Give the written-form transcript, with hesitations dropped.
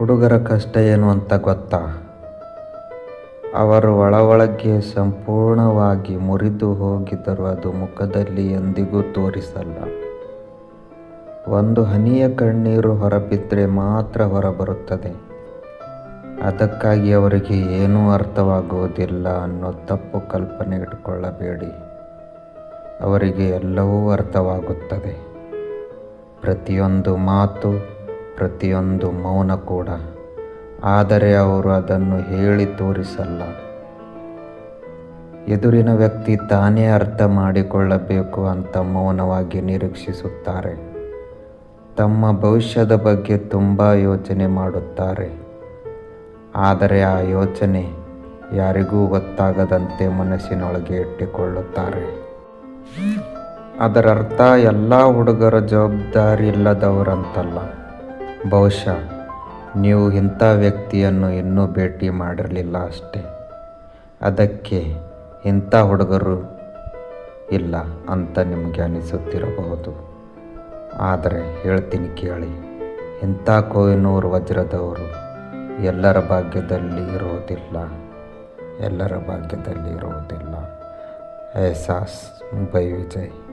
ಹುಡುಗರ ಕಷ್ಟ ಏನು ಅಂತ ಗೊತ್ತಾ? ಅವರು ಒಳಗೆ ಸಂಪೂರ್ಣವಾಗಿ ಮುರಿದು ಹೋಗಿದ್ದರೂ ಅದು ಮುಖದಲ್ಲಿ ಎಂದಿಗೂ ತೋರಿಸಲ್ಲ. ಒಂದು ಹನಿಯ ಕಣ್ಣೀರು ಹೊರಬಿದ್ದರೆ ಮಾತ್ರ ಹೊರಬರುತ್ತದೆ. ಅದಕ್ಕಾಗಿ ಅವರಿಗೆ ಏನೂ ಅರ್ಥವಾಗುವುದಿಲ್ಲ ಅನ್ನೋ ತಪ್ಪು ಕಲ್ಪನೆ ಇಟ್ಕೊಳ್ಳಬೇಡಿ. ಅವರಿಗೆ ಎಲ್ಲವೂ ಅರ್ಥವಾಗುತ್ತದೆ. ಪ್ರತಿಯೊಂದು ಮಾತು, ಪ್ರತಿಯೊಂದು ಮೌನ ಕೂಡ. ಆದರೆ ಅವರು ಅದನ್ನು ಹೇಳಿ ತೋರಿಸಲ್ಲ. ಎದುರಿನ ವ್ಯಕ್ತಿ ತಾನೇ ಅರ್ಥ ಮಾಡಿಕೊಳ್ಳಬೇಕು ಅಂತ ಮೌನವಾಗಿ ನಿರೀಕ್ಷಿಸುತ್ತಾರೆ. ತಮ್ಮ ಭವಿಷ್ಯದ ಬಗ್ಗೆ ತುಂಬ ಯೋಚನೆ ಮಾಡುತ್ತಾರೆ. ಆದರೆ ಆ ಯೋಚನೆ ಯಾರಿಗೂ ಗೊತ್ತಾಗದಂತೆ ಮನಸ್ಸಿನೊಳಗೆ ಇಟ್ಟುಕೊಳ್ಳುತ್ತಾರೆ. ಅದರರ್ಥ ಎಲ್ಲ ಹುಡುಗರ ಜವಾಬ್ದಾರಿ ಇಲ್ಲದವರಂತಲ್ಲ. ಬಹುಶಃ ನೀವು ಇಂಥ ವ್ಯಕ್ತಿಯನ್ನು ಇನ್ನೂ ಭೇಟಿ ಮಾಡಿರಲಿಲ್ಲ ಅಷ್ಟೇ. ಅದಕ್ಕೆ ಇಂಥ ಹುಡುಗರು ಇಲ್ಲ ಅಂತ ನಿಮಗೆ ಅನಿಸುತ್ತಿರಬಹುದು. ಆದರೆ ಹೇಳ್ತೀನಿ ಕೇಳಿ, ಇಂಥ ಕೊಹಿನೂರ್ ವಜ್ರದವರು ಎಲ್ಲರ ಭಾಗ್ಯದಲ್ಲಿ ಇರೋದಿಲ್ಲ. ಎಲ್ಲರ ಭಾಗ್ಯದಲ್ಲಿ ಇರೋದಿಲ್ಲ. ಎಹ್ಸಾಸ್ ಬೈ ವಿಜಯ್.